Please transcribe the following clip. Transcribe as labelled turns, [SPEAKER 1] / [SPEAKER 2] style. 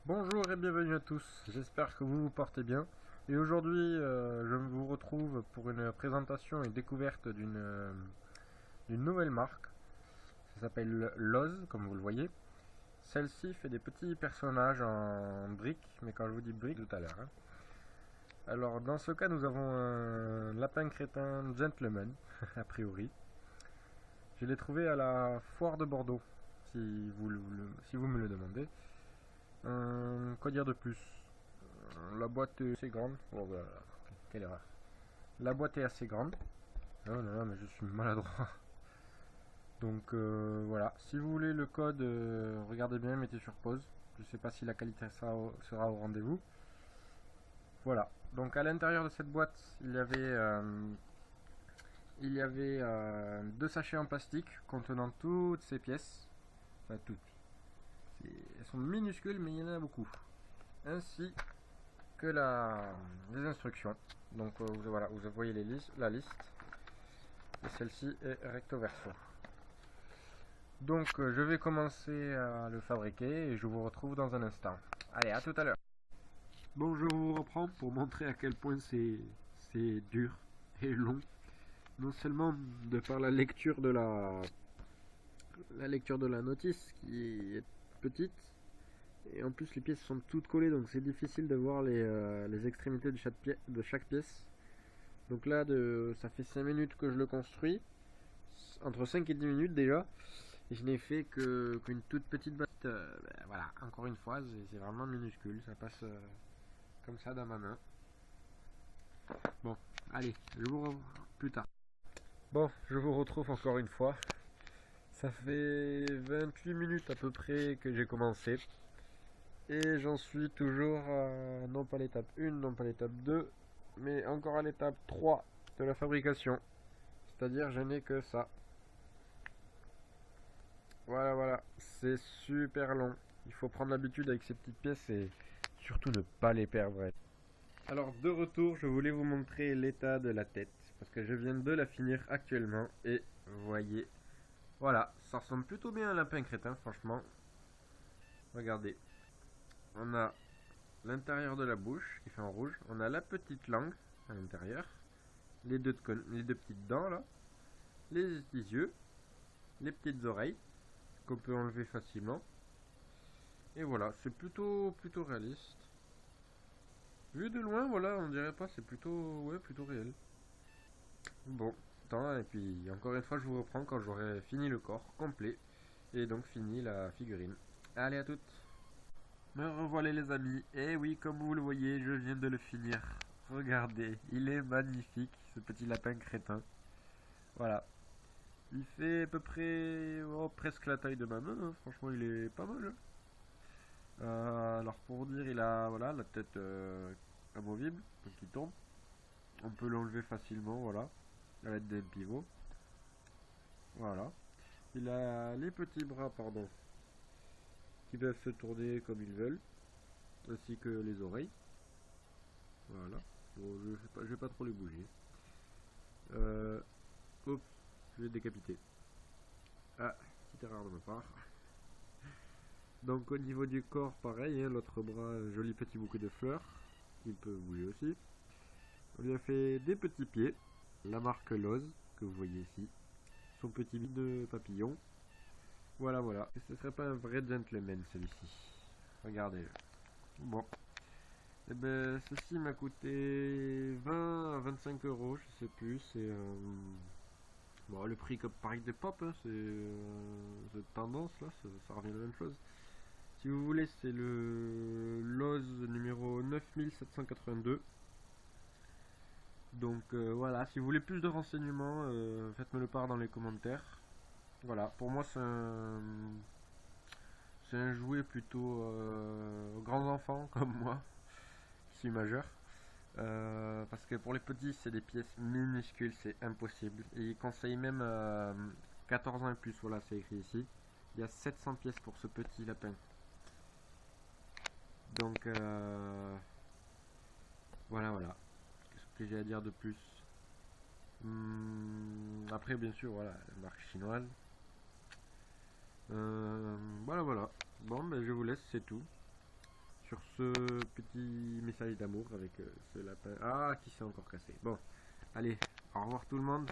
[SPEAKER 1] Bonjour et bienvenue à tous, j'espère que vous vous portez bien. Et aujourd'hui, je vous retrouve pour une présentation et découverte d'une nouvelle marque. Ça s'appelle Loz, comme vous le voyez. Celle-ci fait des petits personnages en briques, mais quand je vous dis briques, tout à l'heure, hein. Alors, dans ce cas, nous avons un lapin crétin gentleman, a priori. Je l'ai trouvé à la foire de Bordeaux, si vous me le demandez. Quoi dire de plus? La boîte est assez grande. Oh, voilà. Quelle erreur. La boîte est assez grande. Oh là là, mais je suis maladroit. Donc voilà. Si vous voulez le code, regardez bien, mettez sur pause. Je ne sais pas si la qualité sera au rendez-vous. Voilà. Donc à l'intérieur de cette boîte, il y avait deux sachets en plastique contenant toutes ces pièces. Enfin toutes. Elles sont minuscules, mais il y en a beaucoup. Ainsi que les instructions. Donc voilà, vous voyez la liste. Et celle-ci est recto verso. Donc je vais commencer à le fabriquer et je vous retrouve dans un instant. Allez, à tout à l'heure. Bon, je vous reprends pour montrer à quel point c'est dur et long. Non seulement de par la lecture de la notice qui est petite, et en plus les pièces sont toutes collées, donc c'est difficile de voir les extrémités de chaque pièce. Donc là, ça fait 5 minutes que je le construis, entre 5 et 10 minutes déjà, et je n'ai fait qu'une toute petite boîte. Voilà, encore une fois, c'est vraiment minuscule, ça passe comme ça dans ma main. Bon, allez, je vous revois plus tard. Bon, je vous retrouve encore une fois. Ça fait 28 minutes à peu près que j'ai commencé. Et j'en suis toujours non pas l'étape 1, non pas l'étape 2, mais encore à l'étape 3 de la fabrication. C'est-à-dire je n'ai que ça. Voilà, voilà, c'est super long. Il faut prendre l'habitude avec ces petites pièces et surtout ne pas les perdre. Alors de retour, je voulais vous montrer l'état de la tête, parce que je viens de la finir actuellement, et vous voyez, voilà, ça ressemble plutôt bien à un lapin crétin, franchement. Regardez, on a l'intérieur de la bouche qui fait en rouge, on a la petite langue à l'intérieur, les deux petites dents là, les yeux, les petites oreilles qu'on peut enlever facilement. Et voilà, c'est plutôt réaliste. Vu de loin, voilà, on dirait pas, c'est plutôt réel. Bon, attends, et puis encore une fois, je vous reprends quand j'aurai fini le corps complet et donc fini la figurine. Allez, à toutes. Me revoilà les amis. Et oui, comme vous le voyez, je viens de le finir. Regardez, il est magnifique, ce petit lapin crétin. Voilà. Il fait à peu près presque la taille de ma main, hein. Franchement, il est pas mal, hein. Alors pour dire, il a voilà la tête amovible, donc il tombe. On peut l'enlever facilement, voilà, à l'aide d'un pivot. Voilà. Il a les petits bras, pardon, qui peuvent se tourner comme ils veulent, ainsi que les oreilles. Voilà. Bon, je vais pas trop les bouger. Oups, je vais décapiter. Ah, petite erreur de ma part. Donc au niveau du corps, pareil, hein, l'autre bras, joli petit bouquet de fleurs, qui peut bouger aussi. On lui a fait des petits pieds, la marque Loz, que vous voyez ici, son petit bide de papillon. Voilà, voilà. Et ce serait pas un vrai gentleman celui-ci. Regardez-le. Bon. Et ben, ceci m'a coûté 20 à 25 euros, je sais plus. C'est bon, le prix comme pareil des pop, hein, c'est cette tendance là, ça revient à la même chose. Si vous voulez, c'est le Loz numéro 9782. Donc voilà, si vous voulez plus de renseignements, faites-me le part dans les commentaires. Voilà, pour moi c'est un jouet plutôt aux grands enfants comme moi, qui suis majeur. Parce que pour les petits, c'est des pièces minuscules, c'est impossible. Et ils conseillent même 14 ans et plus, voilà, c'est écrit ici. Il y a 700 pièces pour ce petit lapin. Donc voilà, voilà. Qu'est-ce que j'ai à dire de plus? Après, bien sûr, voilà, marque chinoise. Voilà, voilà. Bon, ben je vous laisse, c'est tout. sur ce petit message d'amour avec ce lapin. Ah, qui s'est encore cassé. Bon, allez, au revoir tout le monde.